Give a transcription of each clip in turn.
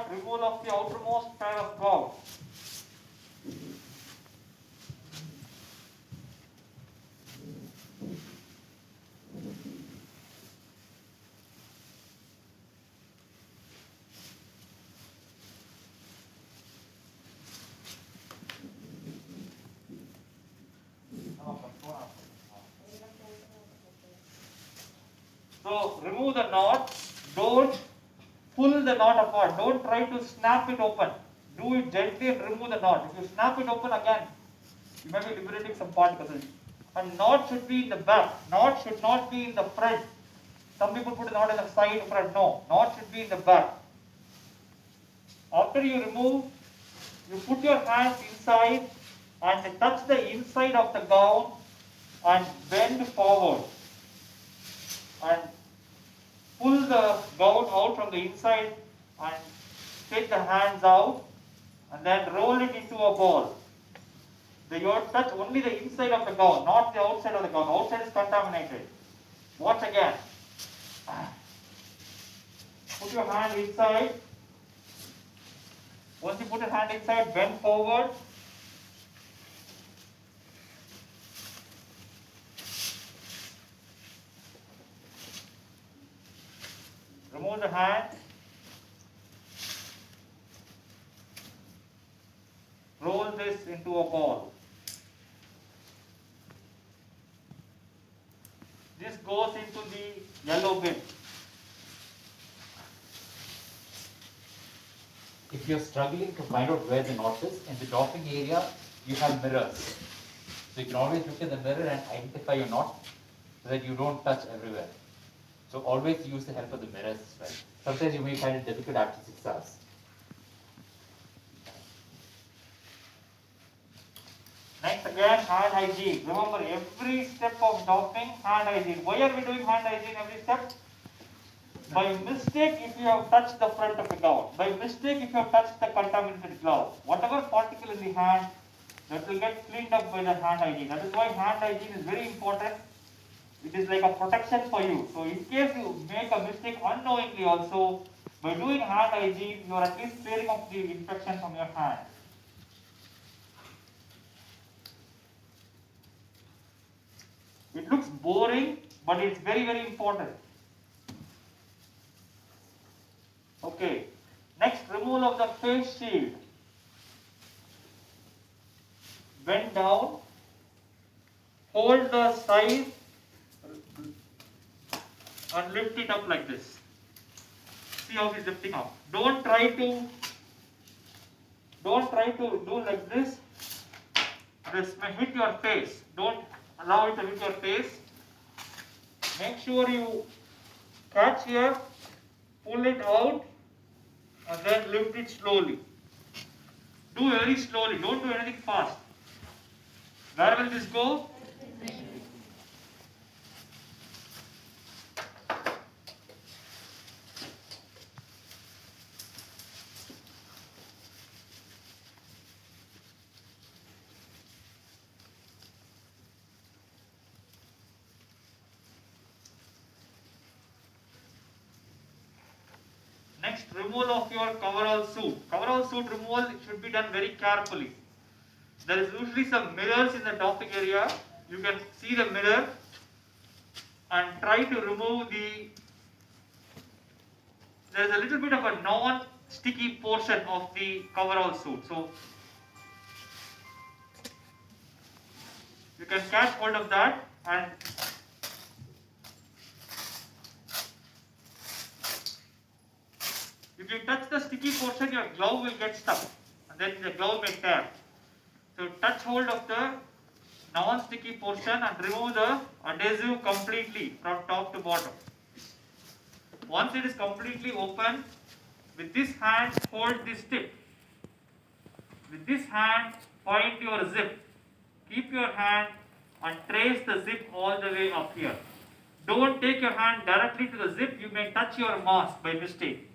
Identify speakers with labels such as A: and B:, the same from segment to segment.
A: part, removal of the outermost pair of gown. So remove the knot. Don't pull the knot apart. Don't try to snap it open. Do it gently and remove the knot. If you snap it open again, you may be liberating some particles. And knot should be in the back. Knot should not be in the front. Some people put a knot in the side, front. No, knot should be in the back. After you remove, you put your hands inside and touch the inside of the gown and bend forward and pull the gown out from the inside and take the hands out and then roll it into a ball. You touch only the inside of the gown, not the outside of the gown. Outside is contaminated. Watch again. Put your hand inside. Once you put your hand inside, bend forward. Remove the hand. Roll this into a ball. This goes into the yellow bin.
B: If you're struggling to find out where the knot is, in the doffing area, you have mirrors. So you can always look in the mirror and identify your knot so that you don't touch everywhere. So always use the help of the mirrors as well. Sometimes you may find it difficult after 6 hours.
A: Next again, hand hygiene. Remember every step of doffing, hand hygiene. Why are we doing hand hygiene every step? By mistake, if you have touched the front of the gown, by mistake, if you have touched the contaminated glove, whatever particle in the hand, that will get cleaned up by the hand hygiene. That is why hand hygiene is very important. It is like a protection for you. So in case you make a mistake unknowingly also, by doing hand hygiene, you are at least clearing up the infection from your hand. It looks boring, but it's very, very important. Okay. Next, removal of the face shield. Bend down. Hold the side and lift it up like this. See how it's lifting up. Don't try to do like this. This may hit your face. Don't allow it to hit your face. Make sure you catch here, pull it out, and then lift it slowly. Do very slowly. Don't do anything fast. Where will this go? Next, removal of your coverall suit. Coverall suit removal should be done very carefully. There is usually some mirrors in the doffing area. You can see the mirror and try to remove there is a little bit of a non-sticky portion of the coverall suit. So you can catch hold of that and if you touch the sticky portion, your glove will get stuck and then the glove may tear. So touch hold of the non-sticky portion and remove the adhesive completely from top to bottom. Once it is completely open, with this hand hold this tip. With this hand point your zip. Keep your hand and trace the zip all the way up here. Don't take your hand directly to the zip, you may touch your mask by mistake.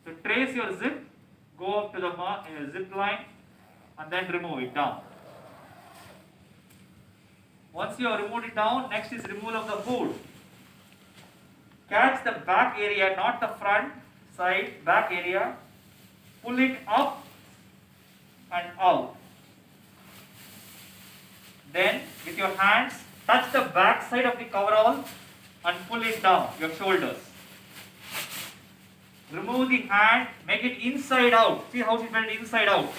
A: So trace your zip, go up to the zip line and then remove it down. Once you have removed it down, next is removal of the hood. Catch the back area, not the front side, back area. pull it up and out. Then with your hands, touch the back side of the coverall and pull it down, your shoulders. Remove the hand, make it inside out. See how she went inside out.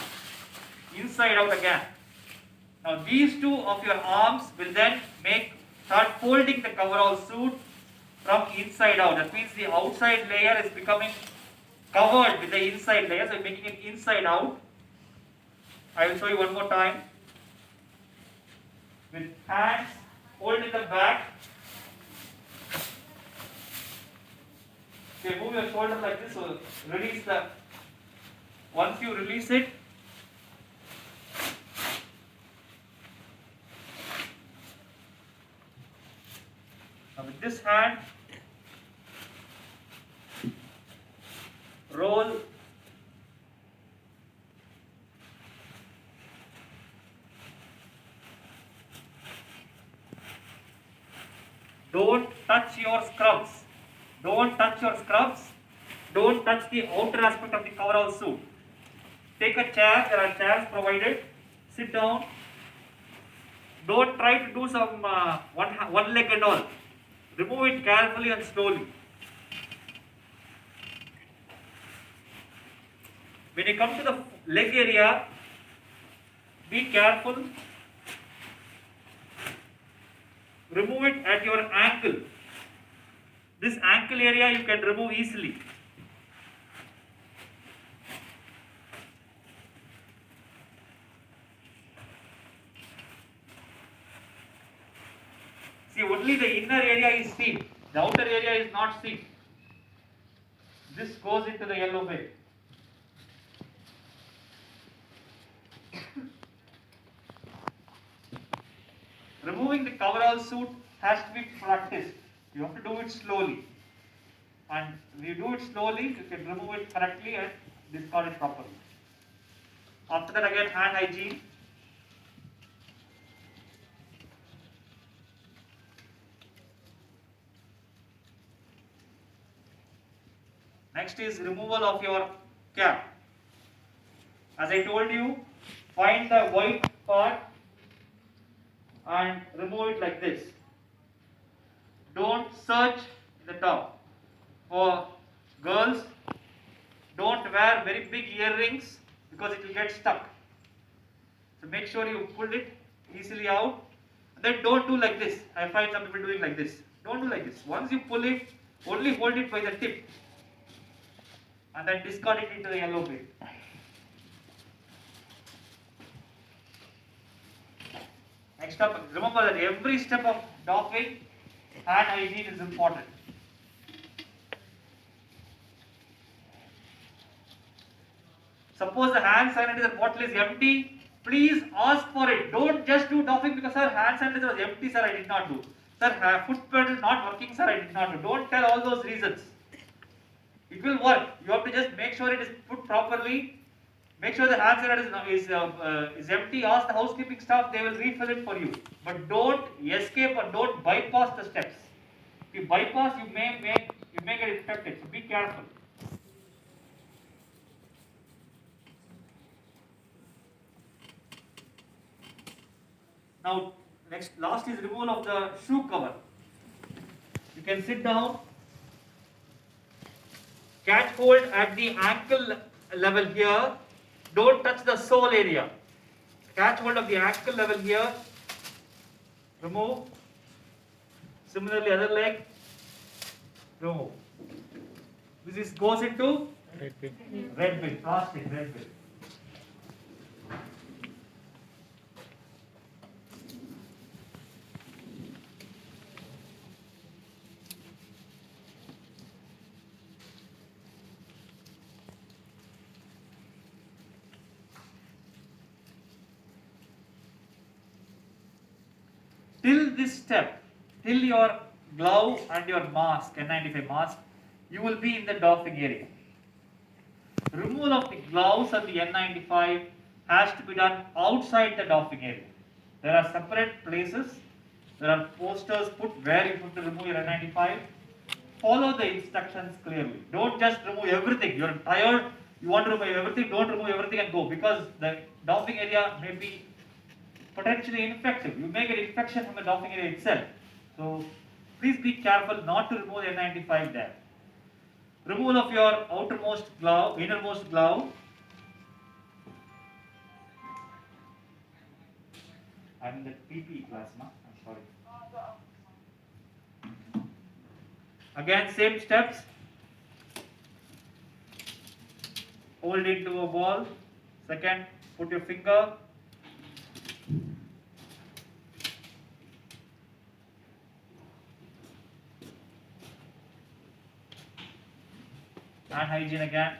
A: Inside out again. Now these two of your arms will then start folding the coverall suit from inside out. That means the outside layer is becoming covered with the inside layer, so making it inside out. I will show you one more time. With hands, hold in the back. Okay, move your shoulder like this, so release the. Once you release it, now with this hand, roll. Don't touch your scrubs. Don't touch your scrubs. Don't touch the outer aspect of the coverall suit. Take a chair. There are chairs provided. Sit down. Don't try to do some one leg and all. Remove it carefully and slowly. When you come to the leg area, be careful. Remove it at your ankle. This ankle area you can remove easily. See, only the inner area is seen. The outer area is not seen. This goes into the yellow bed. Removing the coverall suit has to be practiced. You have to do it slowly. And if you do it slowly, you can remove it correctly and discard it properly. After that, again, hand hygiene. Next is removal of your cap. As I told you, find the white part and remove it like this. Don't search in the top. For girls, don't wear very big earrings because it will get stuck. So make sure you pull it easily out. Then don't do like this. I find some people doing like this. Don't do like this. Once you pull it, only hold it by the tip and then discard it into the yellow bin. Next up, remember that every step of doffing, hand hygiene is important. Suppose the hand sanitizer bottle is empty, please ask for it. Don't just do doffing because sir, hand sanitizer was empty, sir, I did not do. Sir, foot pedal not working, sir, I did not do. Don't tell all those reasons. It will work. You have to just make sure it is put properly. Make sure the hand sanitizer is empty. Ask the housekeeping staff; they will refill it for you. But don't escape or don't bypass the steps. If you bypass, you may get infected. So be careful. Now, last is removal of the shoe cover. You can sit down. Catch hold at the ankle level here. Don't touch the sole area. Catch hold of the ankle level here. Remove. Similarly, other leg. Remove. This goes into red bin. Plastic red bin. Till this step, till your glove and your mask, N95 mask, you will be in the doffing area. Removal of the gloves and the N95 has to be done outside the doffing area. There are separate places. There are posters put where you have to remove your N95. Follow the instructions clearly. Don't just remove everything. You're tired. You want to remove everything, don't remove everything and go, because the doffing area may be potentially infected. You may get infection from the doffing area itself. So please be careful not to remove the N95 there. Removal of your outermost glove, innermost glove. I'm in the PP class, ma. I'm sorry. Again, same steps. Hold into a ball. Second, put your finger. Hand hygiene again.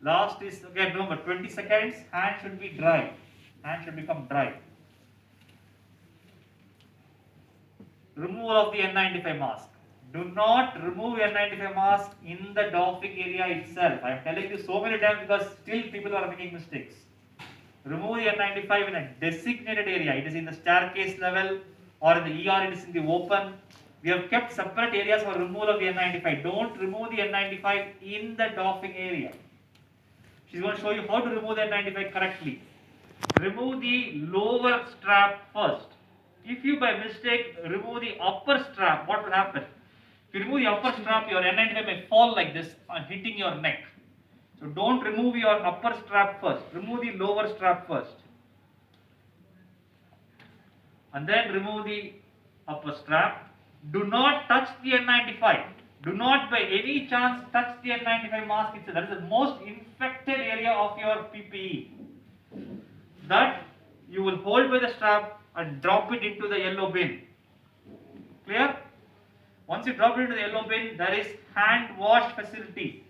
A: Last is again, remember, 20 seconds. Hand should be dry. Hand should become dry. Removal of the N95 mask. Do not remove N95 mask in the doffing area itself. I am telling you so many times because still people are making mistakes. Remove the N95 in a designated area. It is in the staircase level or in the ER, it is in the open. We have kept separate areas for removal of the N95. Don't remove the N95 in the doffing area. She's going to show you how to remove the N95 correctly. Remove the lower strap first. If you by mistake remove the upper strap, what will happen? If you remove the upper strap, your N95 may fall like this and hitting your neck. So don't remove your upper strap first. Remove the lower strap first. And then remove the upper strap. Do not touch the N95. Do not by any chance touch the N95 mask itself. That is the most infected area of your PPE. That you will hold by the strap and drop it into the yellow bin. Clear? Once you drop it into the yellow bin, there is hand wash facility.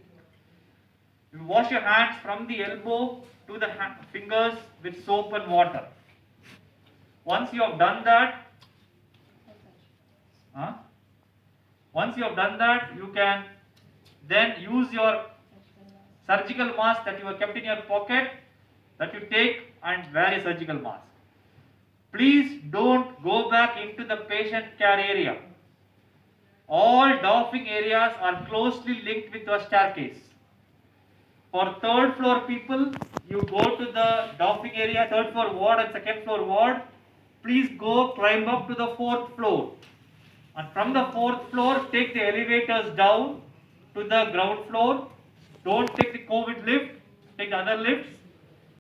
A: You wash your hands from the elbow to the fingers with soap and water. Once you have done that, you can then use your surgical mask that you have kept in your pocket, that you take and wear a surgical mask. Please don't go back into the patient care area. All doffing areas are closely linked with your staircase. For third floor people, you go to the doffing area, third floor ward and second floor ward. Please go climb up to the fourth floor. And from the fourth floor, take the elevators down to the ground floor. Don't take the COVID lift, take the other lifts.